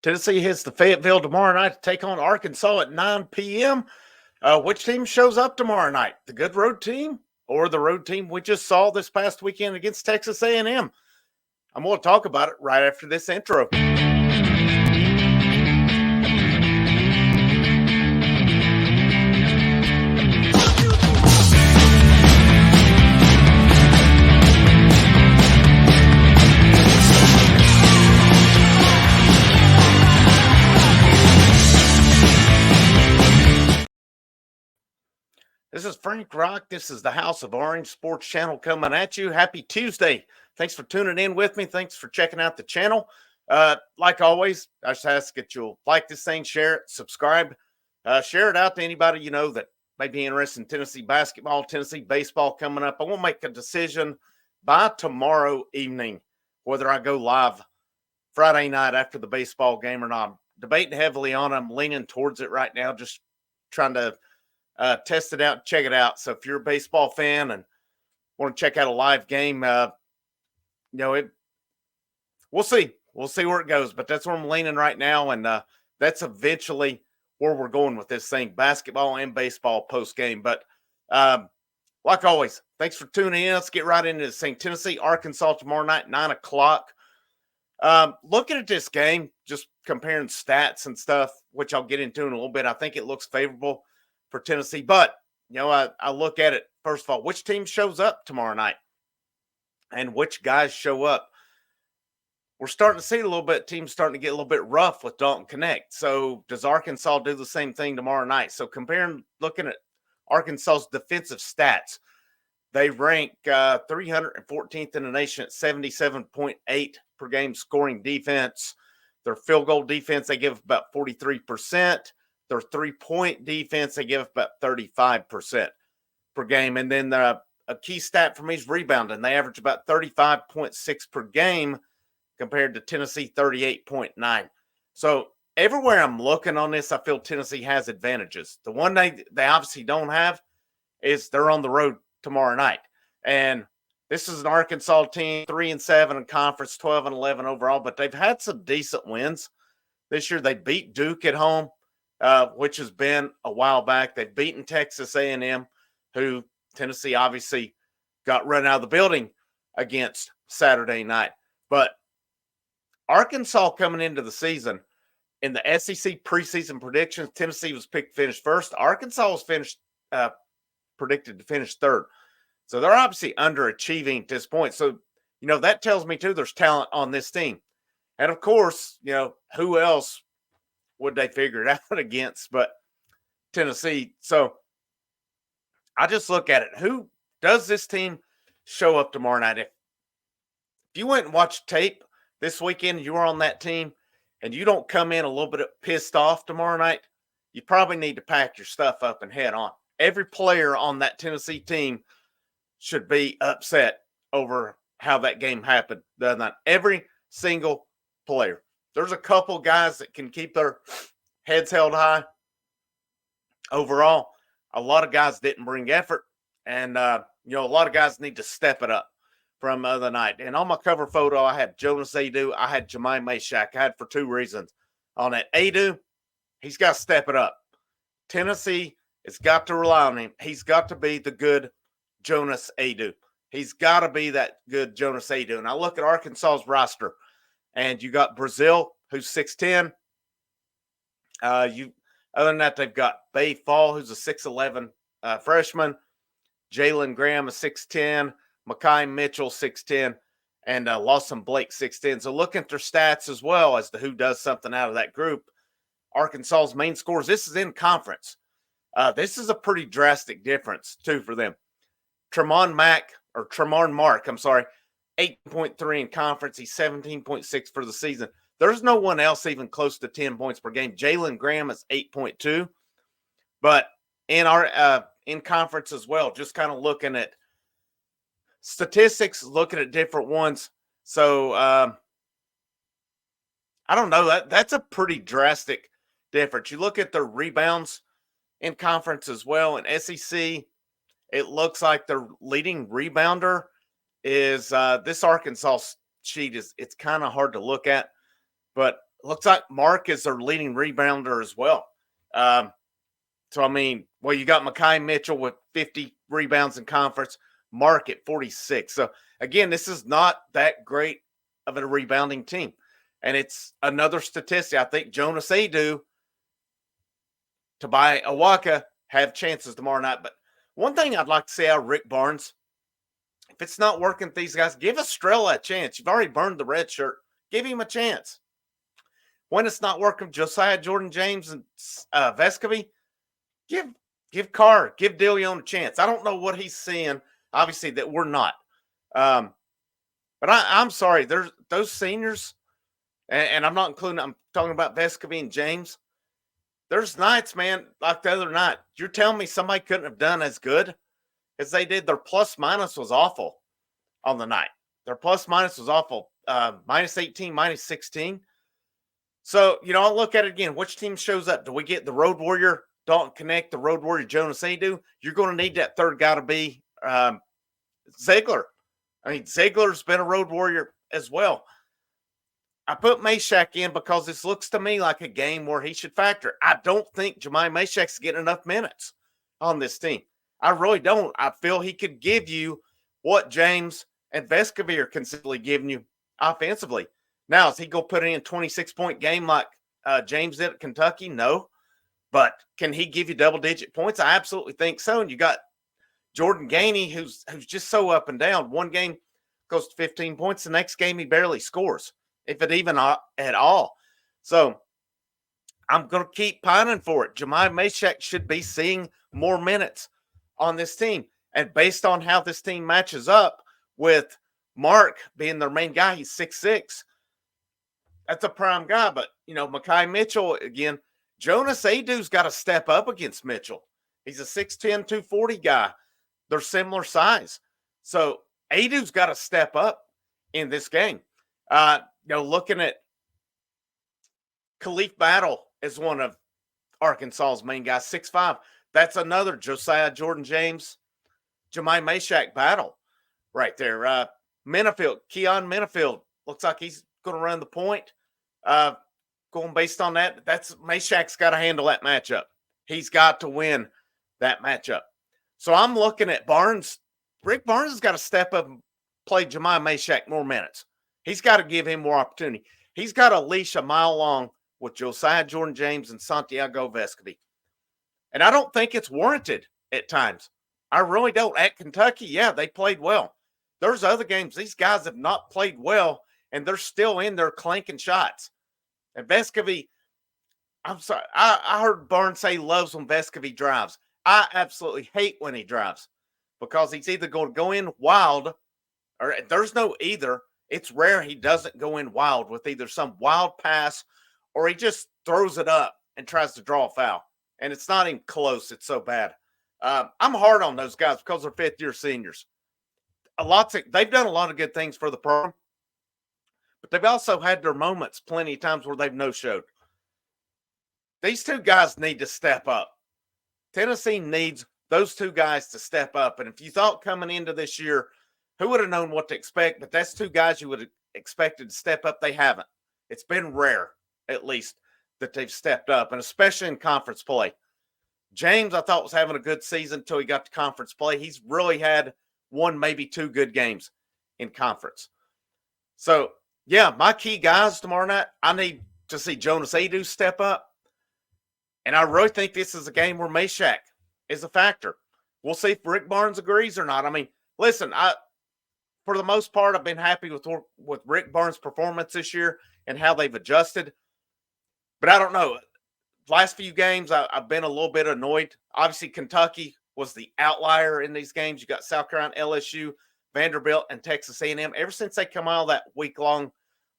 Tennessee hits the Fayetteville tomorrow night to take on Arkansas at 9 p.m. Which team shows up tomorrow night? The good road team or the road team we just saw this past weekend against Texas A&M? I'm going to talk about it right after this intro. This is Frank Rock. This is the House of Orange Sports Channel coming at you. Happy Tuesday. Thanks for tuning in with me. Thanks for checking out the channel. Like always, I just ask that you'll like this thing, share it, subscribe, share it out to anybody you know that may be interested in Tennessee basketball, Tennessee baseball coming up. I will make a decision by tomorrow evening whether I go live Friday night after the baseball game or not. I'm debating heavily on it. I'm leaning towards it right now, just trying to test it out, check it out. So if you're a baseball fan and want to check out a live game, we'll see. We'll see where it goes, but that's where I'm leaning right now. And that's eventually where we're going with this thing, basketball and baseball post game. But like always, thanks for tuning in. Let's get right into this thing. Tennessee, Arkansas tomorrow night, 9:00. Looking at this game, just comparing stats and stuff, which I'll get into in a little bit. I think it looks favorable for Tennessee, but I look at it first of all, which team shows up tomorrow night and which guys show up. We're starting to see a little bit, teams starting to get a little bit rough with Dalton Connect. So does Arkansas do the same thing tomorrow night? So looking at Arkansas's defensive stats, they rank 314th in the nation at 77.8 per game scoring defense. Their field goal defense, they give about 43%. Their three-point defense, they give about 35% per game. And then a key stat for me is rebounding. They average about 35.6 per game compared to Tennessee 38.9. So everywhere I'm looking on this, I feel Tennessee has advantages. The one they obviously don't have is they're on the road tomorrow night. And this is an Arkansas team, 3-7 in conference, 12-11 overall, but they've had some decent wins this year. They beat Duke at home, which has been a while back. They've beaten Texas A&M, who Tennessee obviously got run out of the building against Saturday night. But Arkansas coming into the season, in the SEC preseason predictions, Tennessee was picked to finish first. Arkansas was predicted to finish third. So they're obviously underachieving at this point. So, that tells me, too, there's talent on this team. And, of course, who else would they figure it out against but Tennessee? So I just look at it. Who does this team show up tomorrow night? If you went and watched tape this weekend, you were on that team, and you don't come in a little bit pissed off tomorrow night, you probably need to pack your stuff up and head on. Every player on that Tennessee team should be upset over how that game happened. Every single player. There's a couple guys that can keep their heads held high. Overall, a lot of guys didn't bring effort, and a lot of guys need to step it up from the other night. And on my cover photo, I had Jonas Adu, I had Jemai Mashak. I had for two reasons on it. Adu, he's got to step it up. Tennessee has got to rely on him. He's got to be the good Jonas Adu. He's got to be that good Jonas Adu. And I look at Arkansas's roster, and you got Brazil, who's 6'10". Other than that, they've got Bay Fall, who's a 6'11" freshman. Jalen Graham, a 6'10". Makai Mitchell, 6'10", and Lawson Blake, 6'10". So looking at their stats as well as to who does something out of that group. Arkansas's main scores, this is in conference. This is a pretty drastic difference, too, for them. Tremont Mark, 8.3 in conference. He's 17.6 for the season. There's no one else even close to 10 points per game. Jalen Graham is 8.2. But in conference as well, just kind of looking at statistics, looking at different ones. So I don't know. That's a pretty drastic difference. You look at their rebounds in conference as well. In SEC, it looks like their leading rebounder is this Arkansas sheet. It's kind of hard to look at, but looks like Mark is their leading rebounder as well. So, I mean, well, you got Mekhi Mitchell with 50 rebounds in conference, Mark at 46. So, again, this is not that great of a rebounding team. And it's another statistic. I think Jonas Adu, Tobias Awaka have chances tomorrow night. But one thing I'd like to say out of Rick Barnes, if it's not working with these guys, give Estrella a chance. You've already burned the red shirt. Give him a chance. When it's not working, Josiah Jordan James and Vescovy, give Carr, give DeLeon a chance. I don't know what he's seeing, obviously, that we're not. But I'm sorry, there's those seniors, and I'm not including, I'm talking about Vescovy and James. There's nights, man, like the other night. You're telling me somebody couldn't have done as good as they did? Their plus minus was awful on the night. Their plus minus was awful. Minus 18, minus 16. So, I'll look at it again. Which team shows up? Do we get the Road Warrior, Dalton Connect, the Road Warrior, Jonas Adu? You're going to need that third guy to be Ziegler. I mean, Ziegler's been a Road Warrior as well. I put Meshack in because this looks to me like a game where he should factor. I don't think Jemai Meshack's getting enough minutes on this team. I really don't. I feel he could give you what James and Vescovy are consistently giving you offensively. Now, is he going to put in a 26-point game like James did at Kentucky? No. But can he give you double-digit points? I absolutely think so. And you got Jordan Gainey, who's just so up and down. One game goes to 15 points. The next game, he barely scores, if it even at all. So I'm going to keep pining for it. Jemai Meshack should be seeing more minutes on this team. And based on how this team matches up with Mark being their main guy, he's 6'6". That's a prime guy. But, Mekhi Mitchell, again, Jonas Adu's got to step up against Mitchell. He's a 6'10", 240 guy. They're similar size. So Adu's got to step up in this game. Looking at Khalif Battle as one of Arkansas's main guys, 6'5". That's another Josiah Jordan James, Jemai Meshack battle right there. Keon Minifield looks like he's going to run the point. Going based on that, that's Meshack's got to handle that matchup. He's got to win that matchup. So I'm looking at Barnes. Rick Barnes has got to step up and play Jemai Meshack more minutes. He's got to give him more opportunity. He's got a leash a mile long with Josiah Jordan James and Santiago Vescovy. And I don't think it's warranted at times. I really don't. At Kentucky, yeah, they played well. There's other games. These guys have not played well, and they're still in there clanking shots. And Vescovy, I'm sorry, I heard Barnes say he loves when Vescovy drives. I absolutely hate when he drives because he's either going to go in wild, or there's no either. It's rare he doesn't go in wild with either some wild pass or he just throws it up and tries to draw a foul. And it's not even close. It's so bad. I'm hard on those guys because they're fifth-year seniors. They've done a lot of good things for the program, but they've also had their moments plenty of times where they've no-showed. These two guys need to step up. Tennessee needs those two guys to step up. And if you thought coming into this year, who would have known what to expect? But that's two guys you would have expected to step up. They haven't. It's been rare, at least, that they've stepped up, and especially in conference play. James, I thought, was having a good season until he got to conference play. He's really had one, maybe two good games in conference. So, yeah, my key guys tomorrow night, I need to see Jonas Adu step up. And I really think this is a game where Meshack is a factor. We'll see if Rick Barnes agrees or not. I mean, listen, for the most part, I've been happy with Rick Barnes' performance this year and how they've adjusted. But I don't know. Last few games, I've been a little bit annoyed. Obviously, Kentucky was the outlier in these games. You got South Carolina, LSU, Vanderbilt, and Texas A&M. Ever since they come out of that week-long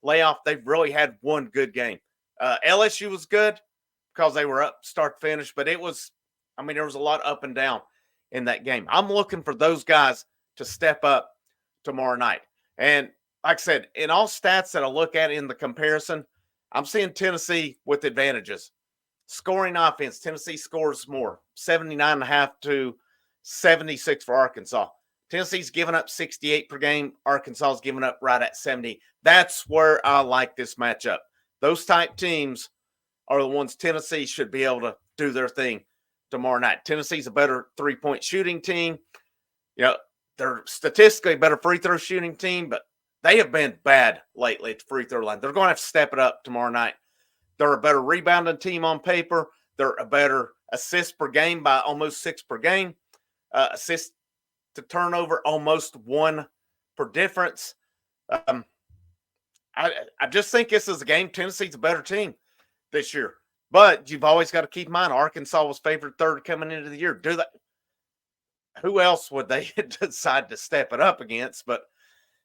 layoff, they've really had one good game. LSU was good because they were up start to finish, but there was a lot up and down in that game. I'm looking for those guys to step up tomorrow night. And like I said, in all stats that I look at in the comparison, I'm seeing Tennessee with advantages. Scoring offense, Tennessee scores more, 79.5 to 76 for Arkansas. Tennessee's giving up 68 per game. Arkansas's giving up right at 70. That's where I like this matchup. Those type teams are the ones Tennessee should be able to do their thing tomorrow night. Tennessee's a better 3-point shooting team. They're statistically a better free throw shooting team, but they have been bad lately at the free throw line. They're going to have to step it up tomorrow night. They're a better rebounding team on paper. They're a better assist per game by almost 6 per game. Assist to turnover, almost 1 per difference. I just think this is a game. Tennessee's a better team this year. But you've always got to keep in mind, Arkansas was favored third coming into the year. Do that. Who else would they decide to step it up against but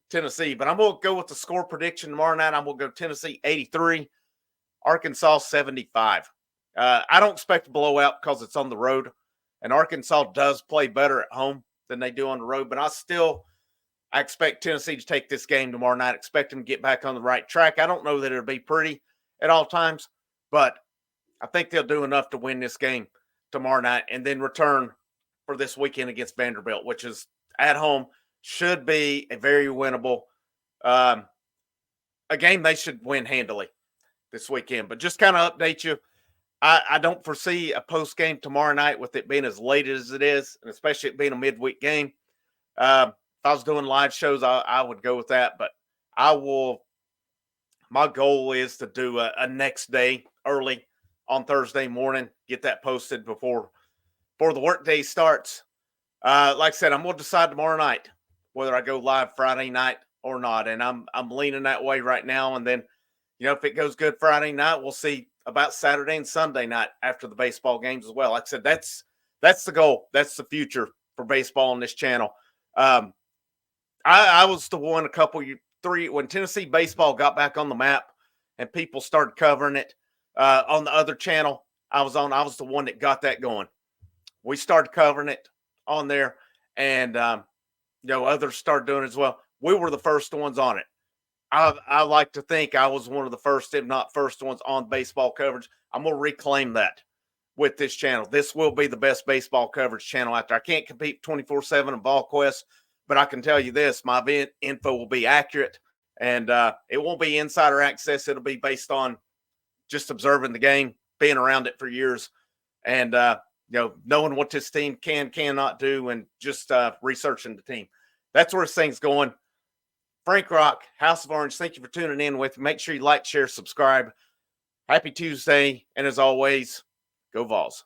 Tennessee? But I'm going to go with the score prediction tomorrow night. I'm going to go Tennessee 83, Arkansas 75. I don't expect a blowout because it's on the road, and Arkansas does play better at home than they do on the road. But I expect Tennessee to take this game tomorrow night. I expect them to get back on the right track. I don't know that it'll be pretty at all times, but I think they'll do enough to win this game tomorrow night and then return for this weekend against Vanderbilt, which is at home, should be a very winnable a game they should win handily this weekend. But just kind of update you, I don't foresee a post game tomorrow night with it being as late as it is, and especially it being a midweek game. If I was doing live shows, I would go with that. But my goal is to do a next day early on Thursday morning, get that posted before the workday starts. Like I said, I'm going to decide tomorrow night whether I go live Friday night or not. And I'm leaning that way right now. And then, if it goes good Friday night, we'll see about Saturday and Sunday night after the baseball games as well. Like I said, that's the goal. That's the future for baseball on this channel. I was the one when Tennessee baseball got back on the map and people started covering it on the other channel I was the one that got that going. We started covering it on there, and others started doing it as well. We were the first ones on it. I like to think I was one of the first, if not first ones on baseball coverage. I'm going to reclaim that with this channel. This will be the best baseball coverage channel out there. I can't compete 24/7 in VolQuest, but I can tell you this, my event info will be accurate, and it won't be insider access. It'll be based on just observing the game, being around it for years, and knowing what this team cannot do, and just researching the team. That's where this thing's going. Frank Rock, House of Orange, thank you for tuning in with me. Make sure you like, share, subscribe. Happy Tuesday, and as always, go Vols.